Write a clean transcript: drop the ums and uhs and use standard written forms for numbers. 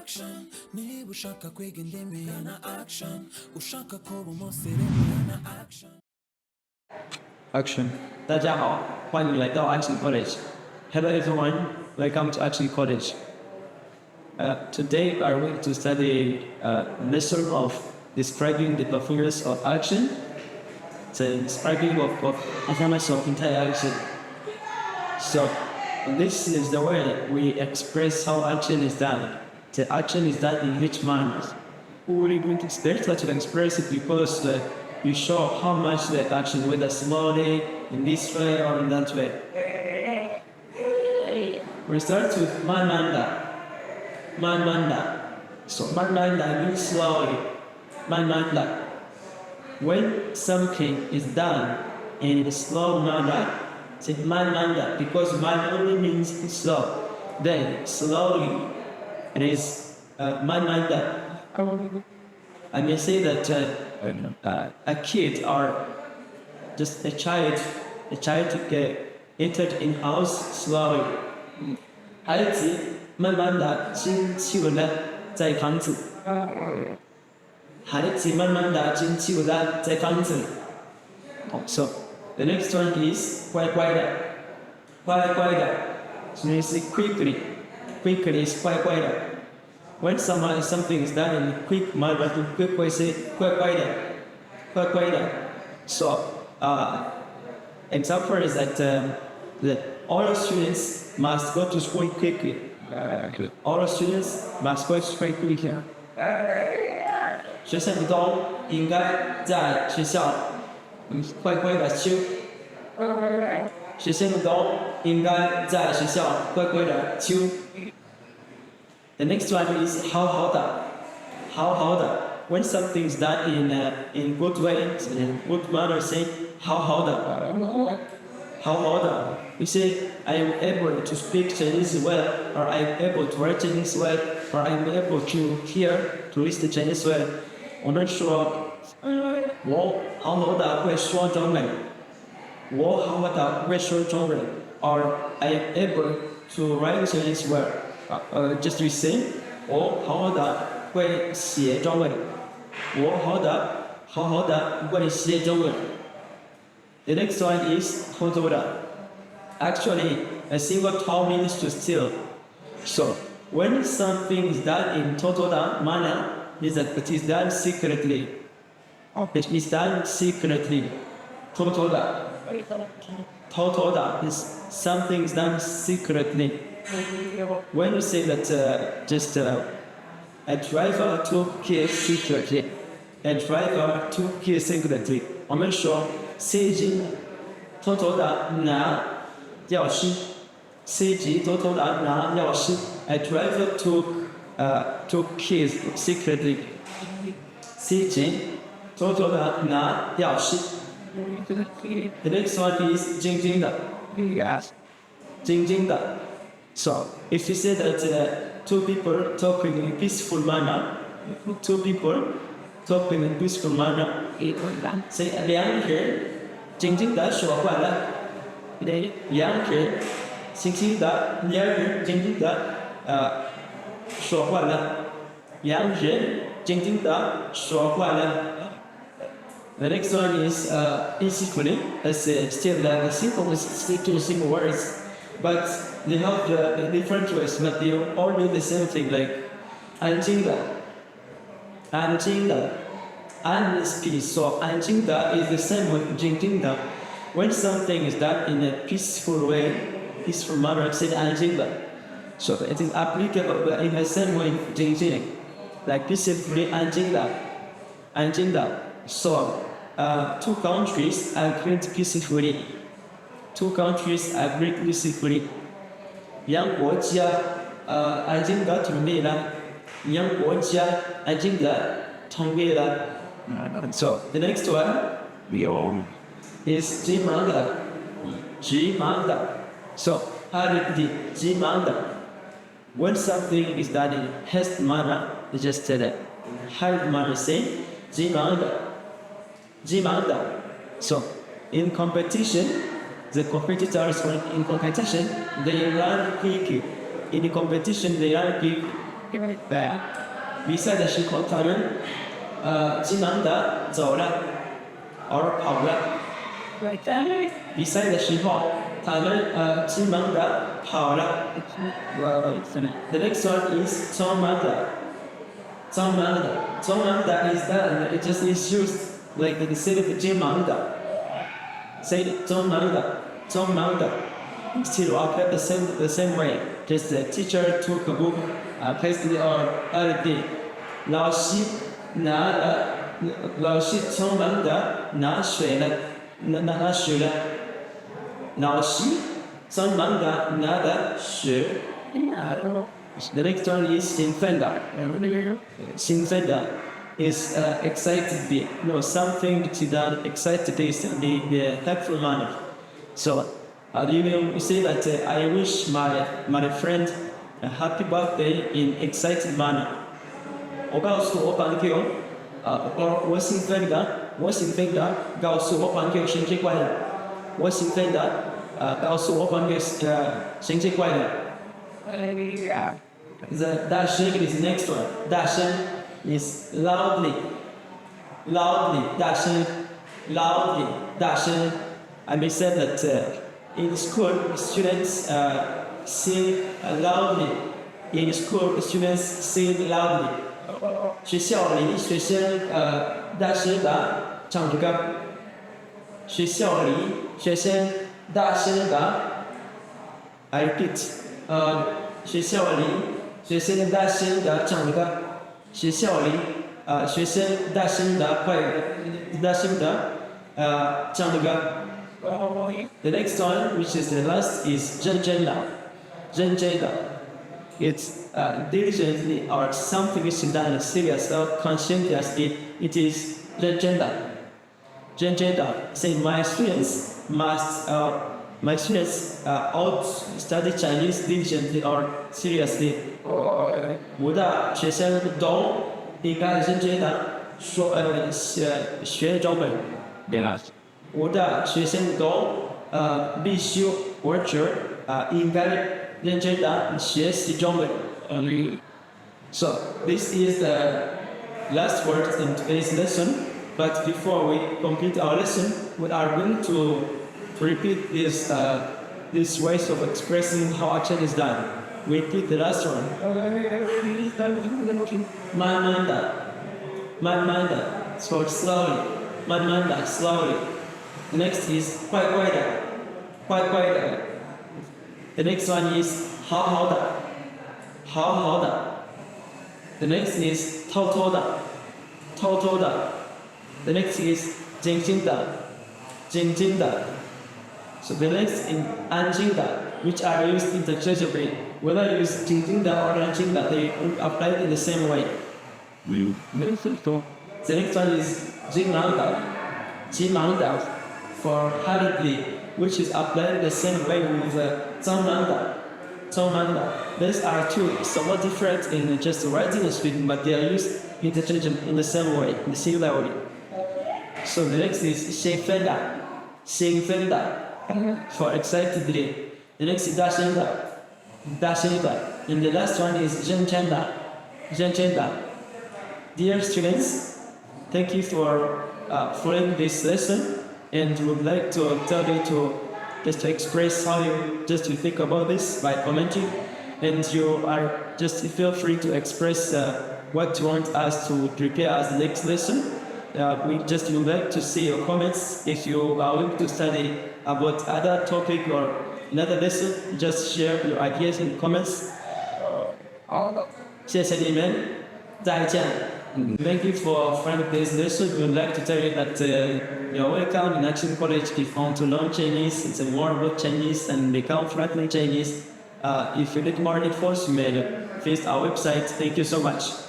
action niba ushaka kwiga indimi gana action ushaka kuba umusirimu gana action. Action. 大家好，欢迎来到 Action College. Hello everyone, welcome to Action College. Today we are going to study a lesson of describing the performance of action. The describing of performance of entire action. So this is the way we express how action is done. The action is done in which manner. We will expect to express it because you show how much the action, whether slowly, in this way or in that way. We start with manmanda. Manmanda. So manmanda means slowly. Manmanda. When something is done in a slow manner, it's manmanda, because man only means slow. Then slowly, it is manmanda. I may say that a kid or just a child entered in house slowly. 孩子慢慢地进去了在房子。孩子慢慢地进去了在房子。So the next one is 乖乖的，乖乖的 means quickly. Quickly is 乖乖的。When something is done in quick manner, quick way say 乖乖的，乖乖的。So example is that all students must go to school quickly. All students must go to school quickly. 学生都应该在学校乖乖的修。学生都应该在学校乖乖的修。The next one is 好好的，好好的。When something is done in good way, in good manner, say 好好的，好好的。We say I am able to speak Chinese well, or I am able to write Chinese well, or I am able to hear, to listen Chinese well. 我们说我好好的会说中文，我好好的会说中文 or I am able to write Chinese well. Just we say 我好好的会写中文，我好好的会写中文。The next one is 偷偷的。Actually, a single tone means to steal. So when something is done in total manner, means that it is done secretly. It is done secretly. Total is something is done secretly. When you say that just a driver took care secretly, a driver took care secretly, 我们说司机偷偷的拿钥匙，司机偷偷的拿钥匙。A driver took keys secretly. 司机偷偷的拿钥匙。The next one is 静静的。静静的。So if you say that two people talking in peaceful manner, two people talking in peaceful manner, say 两人静静的说话了。两人静静的，两人静静的说话了。两人静静的说话了。The next one is basically still the simple words, but they have different ways, but they all mean the same thing, like 安静的，安静的，安 is peace, so 安静的 is the same with 静静的。When something is done in a peaceful way, peaceful manner, say 安静的。So it is applicable in the same way 静静 like peacefully 安静的，安静的。So two countries agreed peacefully. Two countries agreed peacefully. 两国家安静的统一了，两国家安静的统一了。So the next one is 急忙的，急忙的。So hurriedly 急忙的。When something is done in haste manner, you just say that. Hurried manner, say 急忙的，急忙的。So in competition, the competitors in competition they run quickly. In the competition they run quick. 对，比赛的时候他们急忙的走了，而跑了。比赛的时候他们急忙的跑了。The next one is 匆忙的。匆忙的 is that it just is used like instead of 急忙的。Say 匆忙的。Still operate the same way. Just the teacher took a book, placed it on everything. 老师匆忙的拿水了。老师匆忙的拿的水。The next one is 兴奋的。兴奋的 is excited. No, something that excited is the helpful manner. So you will say that I wish my friend a happy birthday in excited manner. 我告诉我朋友，我兴奋的告诉我朋友生日快乐。我兴奋的告诉我朋友生日快乐。The 大声 is next one. 大声 is loudly. 大声. I may say that in school students sing loudly. In school students sing loudly. 学校里学生大声的唱着歌。学校里学生大声的 I repeat. 学校里学生大声的唱着歌。学校里学生大声的唱着歌。The next one, which is the last, is 认真的。It's diligently or something which is done serious or conscientiously. It is 认真的。Say my students ought study Chinese diligently or seriously. 我的学生都应该认真的学中文。我的学生都必须应该认真的学习中文。So this is the last word in today's lesson. But before we complete our lesson, we are going to repeat these ways of expressing how action is done. We repeat the last one. 慢慢的 so slowly. 慢慢的 slowly. The next is 快快的 The next one is 好好的 The next is 偷偷的 The next is 静静的 So the next is 安静的 which are used interchangeably. Whether you use 静静的 or 安静的, they apply it in the same way. The next one is 急忙的 for hurriedly, which is applied the same way with 匆忙的. These are two somewhat different in just writing and speaking, but they are used interchangeably in the same way, in the similar way. So the next is 兴奋的 for excitedly. The next is 大声的 and the last one is 认真的. Dear students, thank you for following this lesson, and we would like to tell you to just to express how you just to think about this by commenting, and you are just feel free to express what you want us to prepare as the next lesson. We just would like to see your comments. If you are willing to study about other topic or another lesson, just share your ideas in comments. 谢谢你们，再见。Thank you for finding this lesson. We would like to tell you that you're welcome in Action College if you want to learn Chinese. It's a word Chinese and become fluent Chinese. If you need more info, you may visit our website. Thank you so much.